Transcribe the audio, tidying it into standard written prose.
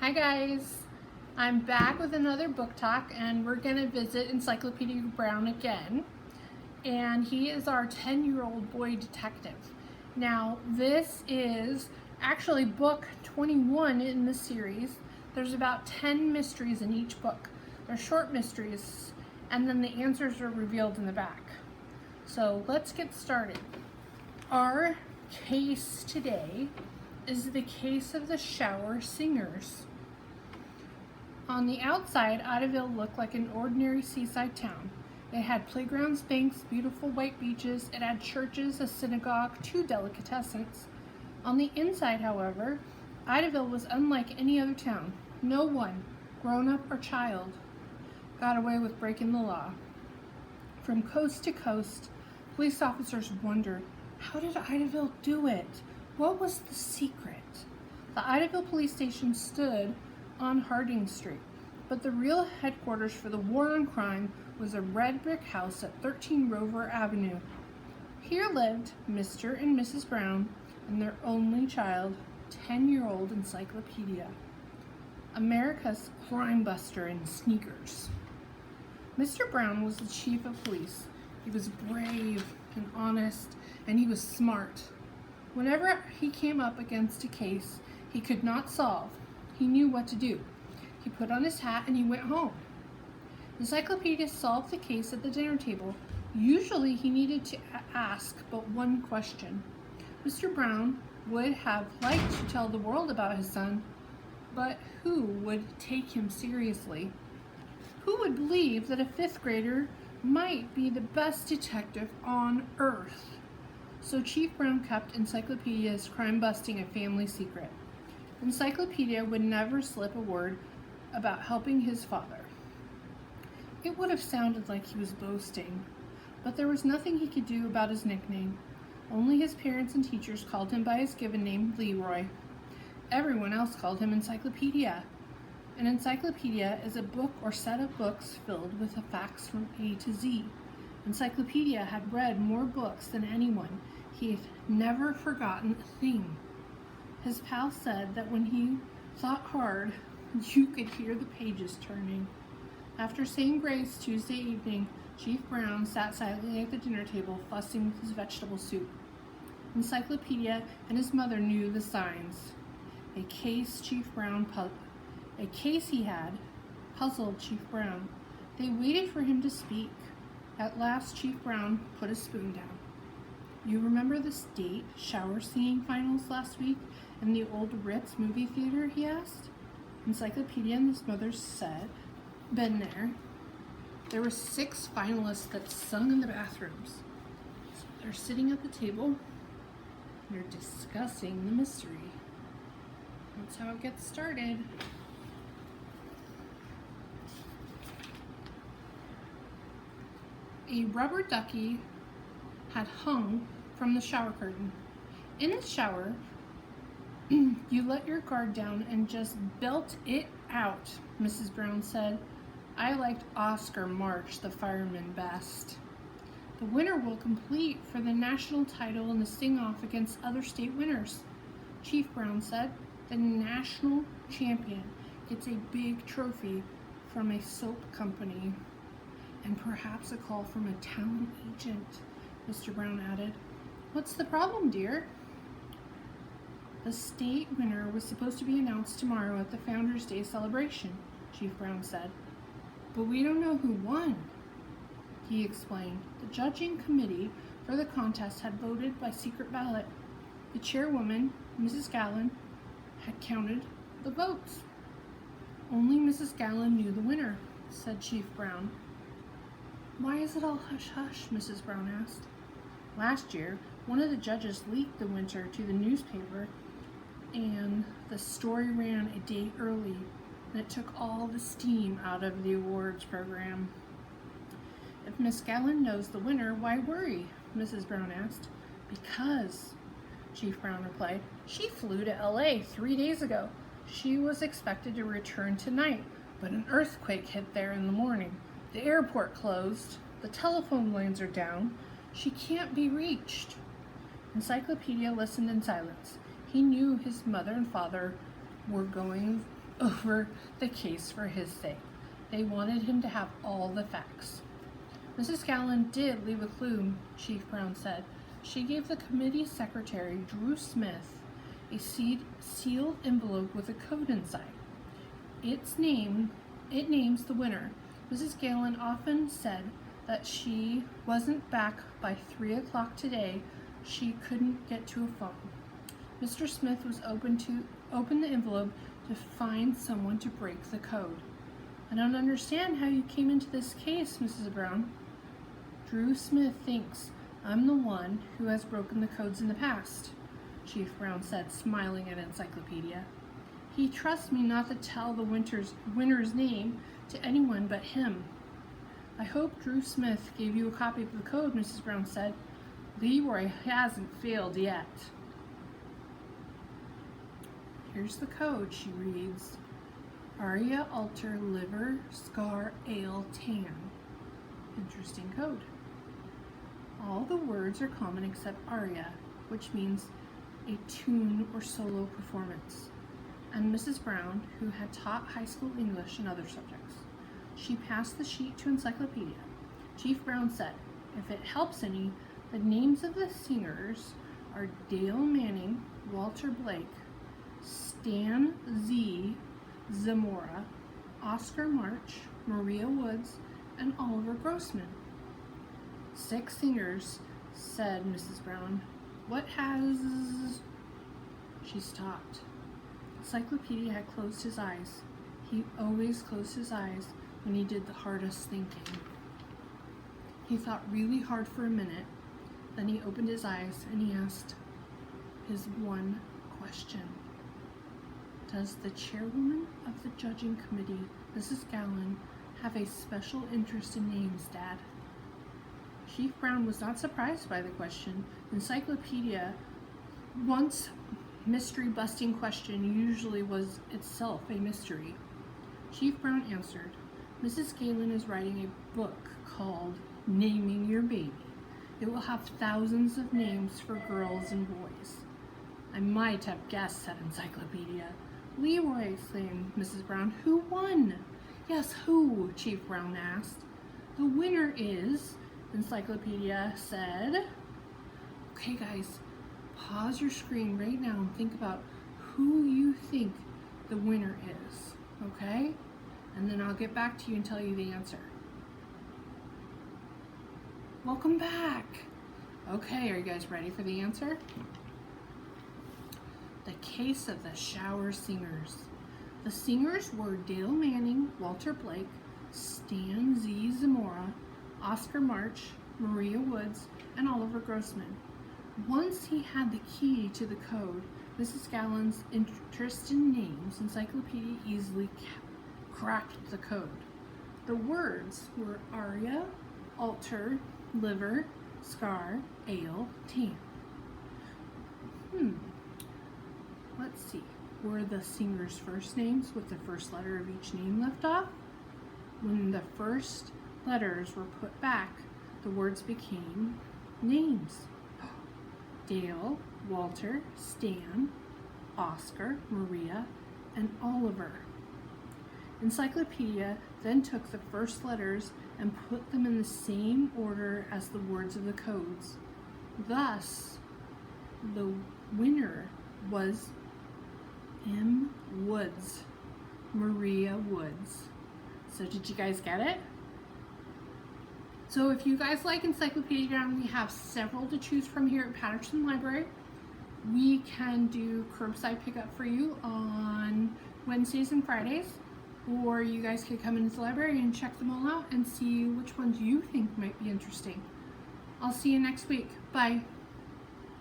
Hi guys, I'm back with another book talk and we're going to visit Encyclopedia Brown again. And he is our 10-year-old boy detective. Now this is actually book 21 in the series. There's about 10 mysteries in each book. They're short mysteries and then the answers are revealed in the back. So let's get started. Our case today is the case of the shower singers. On the outside, Idaville looked like an ordinary seaside town. It had playgrounds, banks, beautiful white beaches. It had churches, a synagogue, 2 delicatessens. On the inside, however, Idaville was unlike any other town. No one, grown-up or child, got away with breaking the law. From coast to coast, police officers wondered, how did Idaville do it? What was the secret? The Idaville police station stood on Harding Street, but the real headquarters for the war on crime was a red brick house at 13 Rover Avenue. Here lived Mr. and Mrs. Brown and their only child, 10-year-old Encyclopedia, America's crime buster in sneakers. Mr. Brown was the chief of police. He was brave and honest, and he was smart. Whenever he came up against a case he could not solve, he knew what to do. He put on his hat and he went home. Encyclopedia solved the case at the dinner table. Usually he needed to ask but one question. Mr. Brown would have liked to tell the world about his son, but who would take him seriously? Who would believe that a 5th grader might be the best detective on earth? So Chief Brown kept Encyclopedia's crime-busting a family secret. Encyclopedia would never slip a word about helping his father. It would have sounded like he was boasting, but there was nothing he could do about his nickname. Only his parents and teachers called him by his given name, Leroy. Everyone else called him Encyclopedia. An encyclopedia is a book or set of books filled with the facts from A to Z. Encyclopedia had read more books than anyone. He had never forgotten a thing. His pal said that when he thought hard, you could hear the pages turning. After saying grace Tuesday evening, Chief Brown sat silently at the dinner table, fussing with his vegetable soup. Encyclopedia and his mother knew the signs. A case he had puzzled Chief Brown. They waited for him to speak. At last, Chief Brown put his spoon down. You remember the state shower singing finals last week in the old Ritz movie theater, he asked. Encyclopedia and his mother said, been there. There were 6 finalists that sung in the bathrooms. So they're sitting at the table, and they're discussing the mystery. That's how it gets started. A rubber ducky had hung from the shower curtain. In the shower, you let your guard down and just belt it out, Mrs. Brown said. I liked Oscar March, the fireman, best. The winner will compete for the national title in the sing-off against other state winners, Chief Brown said. The national champion gets a big trophy from a soap company and perhaps a call from a talent agent, Mr. Brown added. What's the problem, dear? The state winner was supposed to be announced tomorrow at the Founders' Day celebration, Chief Brown said. But we don't know who won, he explained. The judging committee for the contest had voted by secret ballot. The chairwoman, Mrs. Gallen, had counted the votes. Only Mrs. Gallen knew the winner, said Chief Brown. Why is it all hush-hush? Mrs. Brown asked. Last year, one of the judges leaked the winner to the newspaper, and the story ran a day early, and it took all the steam out of the awards program. If Miss Gallen knows the winner, why worry? Mrs. Brown asked. Because, Chief Brown replied, she flew to LA 3 days ago. She was expected to return tonight, but an earthquake hit there in the morning. The airport closed. The telephone lines are down. She can't be reached. Encyclopedia listened in silence. He knew his mother and father were going over the case for his sake. They wanted him to have all the facts. Mrs. Gallon did leave a clue, Chief Brown said. She gave the committee secretary, Drew Smith, a sealed envelope with a code inside. It names the winner. Mrs. Gallon often said that she wasn't back by 3 o'clock today. She couldn't get to a phone. Mr. Smith was open the envelope to find someone to break the code. I don't understand how you came into this case, Mrs. Brown. Drew Smith thinks I'm the one who has broken the codes in the past, Chief Brown said, smiling at Encyclopedia. He trusts me not to tell the winner's name to anyone but him. I hope Drew Smith gave you a copy of the code, Mrs. Brown said. Leroy hasn't failed yet. Here's the code, she reads. Aria, altar, liver, scar, ale, tan. Interesting code. All the words are common except aria, which means a tune or solo performance. And Mrs. Brown, who had taught high school English and other subjects, she passed the sheet to Encyclopedia. Chief Brown said, if it helps any, the names of the singers are Dale Manning, Walter Blake, Stan Z. Zamora, Oscar March, Maria Woods, and Oliver Grossman. 6 singers, said Mrs. Brown. What has... She stopped. Encyclopedia had closed his eyes. He always closed his eyes when he did the hardest thinking. He thought really hard for a minute, then he opened his eyes and he asked his one question. Does the chairwoman of the judging committee, Mrs. Gallon, have a special interest in names, Dad? Chief Brown was not surprised by the question. Encyclopedia, once mystery-busting question, usually was itself a mystery. Chief Brown answered, Mrs. Gallon is writing a book called Naming Your Baby. It will have thousands of names for girls and boys. I might have guessed, said Encyclopedia. Leroy, exclaimed Mrs. Brown. Who won? Yes, who? Chief Brown asked. The winner is, Encyclopedia said. Okay, guys, pause your screen right now and think about who you think the winner is, okay? And then I'll get back to you and tell you the answer. Welcome back. Okay, are you guys ready for the answer? The case of the shower singers. The singers were Dale Manning, Walter Blake, Stan Z. Zamora, Oscar March, Maria Woods, and Oliver Grossman. Once he had the key to the code, Mrs. Gallon's interest in names, Encyclopedia easily cracked the code. The words were aria, altar, liver, scar, ale, tan. Let's see. Were the singers' first names with the first letter of each name left off? When the first letters were put back, the words became names. Dale, Walter, Stan, Oscar, Maria, and Oliver. Encyclopedia then took the first letters and put them in the same order as the words of the codes. Thus, the winner was M. Woods, Maria Woods. So did you guys get it? So if you guys like Encyclopedia, we have several to choose from here at Patterson Library. We can do curbside pickup for you on Wednesdays and Fridays, or you guys can come into the library and check them all out and see which ones you think might be interesting. I'll see you next week. Bye.